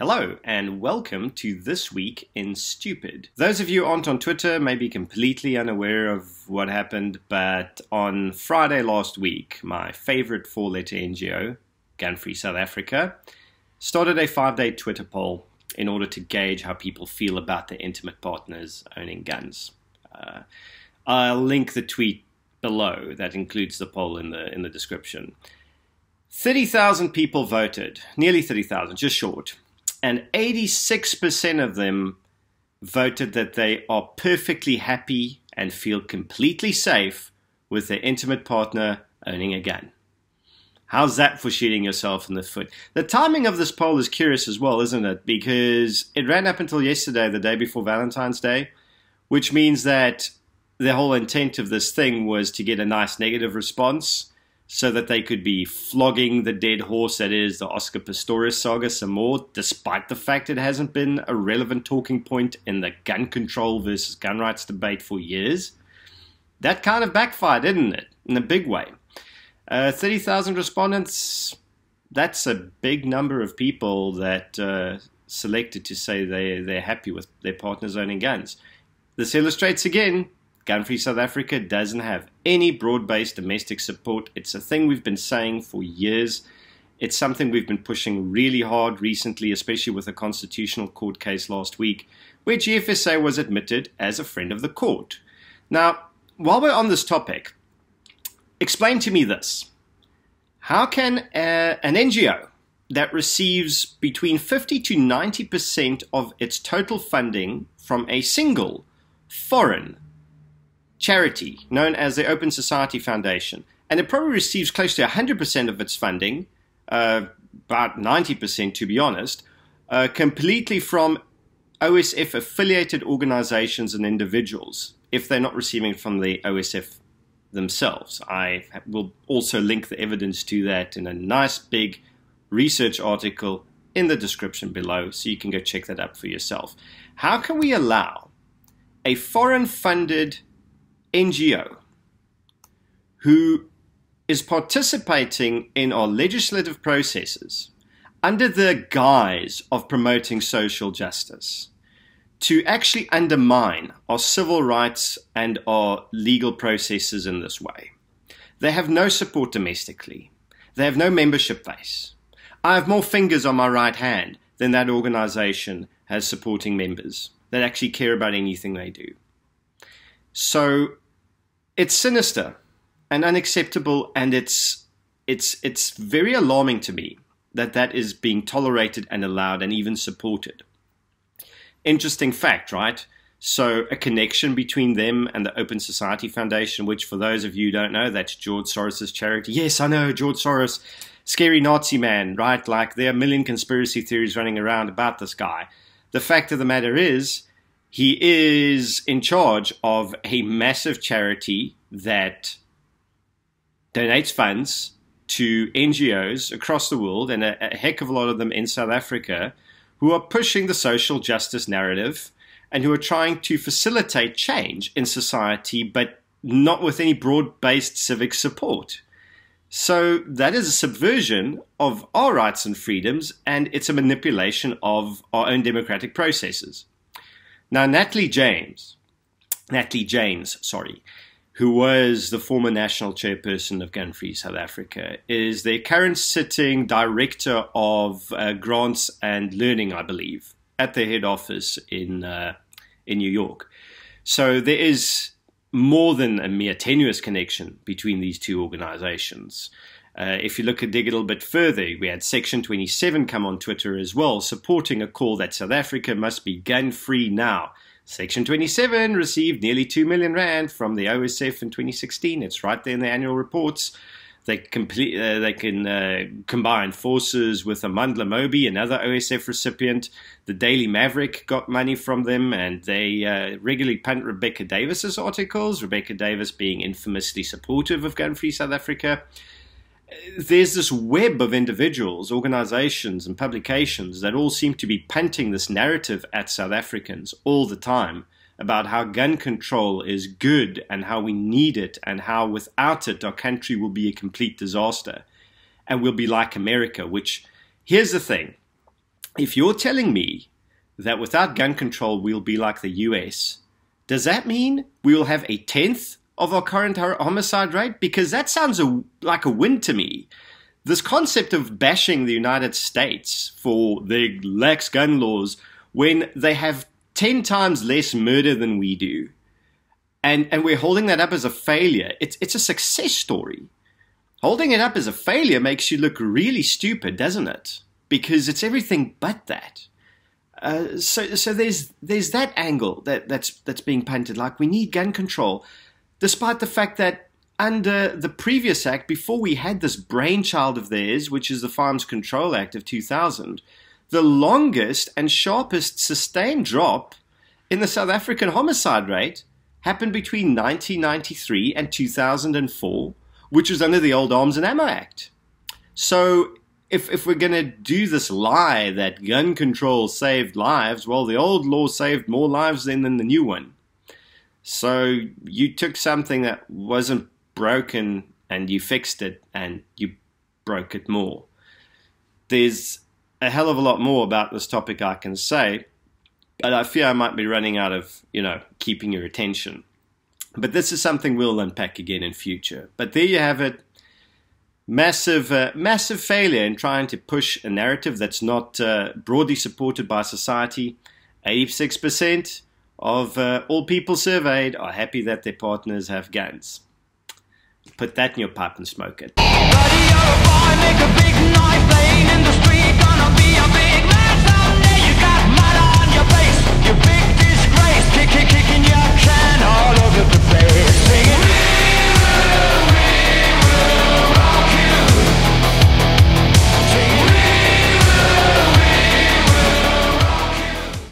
Hello and welcome to This Week in Stupid. Those of you who aren't on Twitter may be completely unaware of what happened, but on Friday last week, my favorite four-letter NGO, Gun Free South Africa, started a 5-day Twitter poll in order to gauge how people feel about their intimate partners owning guns. I'll link the tweet below that includes the poll in the description. 30,000 people voted, nearly 30,000, just short. And 86% of them voted that they are perfectly happy and feel completely safe with their intimate partner owning a gun. How's that for shooting yourself in the foot? The timing of this poll is curious as well, isn't it? Because it ran up until yesterday, the day before Valentine's Day, which means that the whole intent of this thing was to get a nice negative response so that they could be flogging the dead horse that is the Oscar Pistorius saga some more, despite the fact it hasn't been a relevant talking point in the gun control versus gun rights debate for years. That kind of backfired, didn't it? In a big way. 30,000 respondents, that's a big number of people that selected to say they're happy with their partners owning guns. This illustrates again, Gun Free South Africa doesn't have any broad-based domestic support. It's a thing we've been saying for years. It's something we've been pushing really hard recently, especially with a constitutional court case last week, where GFSA was admitted as a friend of the court. Now, while we're on this topic, explain to me this. How can an NGO that receives between 50 to 90% of its total funding from a single foreign charity known as the Open Society Foundation, and it probably receives close to 100% of its funding, about 90% to be honest, completely from OSF affiliated organizations and individuals, if they're not receiving from the OSF themselves. I will also link the evidence to that in a nice big research article in the description below, so you can go check that up for yourself. How can we allow a foreign funded NGO who is participating in our legislative processes under the guise of promoting social justice to actually undermine our civil rights and our legal processes in this way? They have no support domestically. They have no membership base. I have more fingers on my right hand than that organization has supporting members that actually care about anything they do. So it's sinister and unacceptable, and it's very alarming to me that that is being tolerated and allowed and even supported. Interesting fact, right? So a connection between them and the Open Society Foundation, which for those of you who don't know, that's George Soros's charity. Yes, I know, George Soros, scary Nazi man, right? Like there are a million conspiracy theories running around about this guy. The fact of the matter is, he is in charge of a massive charity that donates funds to NGOs across the world, and a heck of a lot of them in South Africa, who are pushing the social justice narrative and who are trying to facilitate change in society, but not with any broad-based civic support. So that is a subversion of our rights and freedoms, and it's a manipulation of our own democratic processes. Now, Natalie James, who was the former national chairperson of Gun Free South Africa, is the current sitting director of grants and learning, I believe, at the head office in New York. So there is more than a mere tenuous connection between these two organizations. If you dig a little bit further, we had Section 27 come on Twitter as well, supporting a call that South Africa must be gun-free now. Section 27 received nearly 2 million rand from the OSF in 2016. It's right there in the annual reports. They can combine forces with Amandla Mobi, another OSF recipient. The Daily Maverick got money from them, and they regularly punt Rebecca Davis's articles, Rebecca Davis being infamously supportive of Gun Free South Africa. There's this web of individuals, organizations, and publications that all seem to be punting this narrative at South Africans all the time about how gun control is good and how we need it and how without it our country will be a complete disaster and we'll be like America, which, here's the thing, if you're telling me that without gun control we'll be like the US, does that mean we will have a tenth of our current homicide rate? Because that sounds like a win to me. This concept of bashing the United States for their lax gun laws when they have 10 times less murder than we do, and we're holding that up as a failure. It's a success story. Holding it up as a failure makes you look really stupid, doesn't it? Because it's everything but that. So there's that angle that's being punted. Like, we need gun control, despite the fact that under the previous act, before we had this brainchild of theirs, which is the Firearms Control Act of 2000, the longest and sharpest sustained drop in the South African homicide rate happened between 1993 and 2004, which was under the old Arms and Ammo Act. So if we're going to do this lie that gun control saved lives, well, the old law saved more lives than the new one. So you took something that wasn't broken and you fixed it, and you broke it more. There's a hell of a lot more about this topic I can say, but I fear I might be running out of, keeping your attention. But this is something we'll unpack again in future. But there you have it. Massive failure in trying to push a narrative that's not broadly supported by society. 86% of all people surveyed are happy that their partners have guns. Put that in your pipe and smoke it.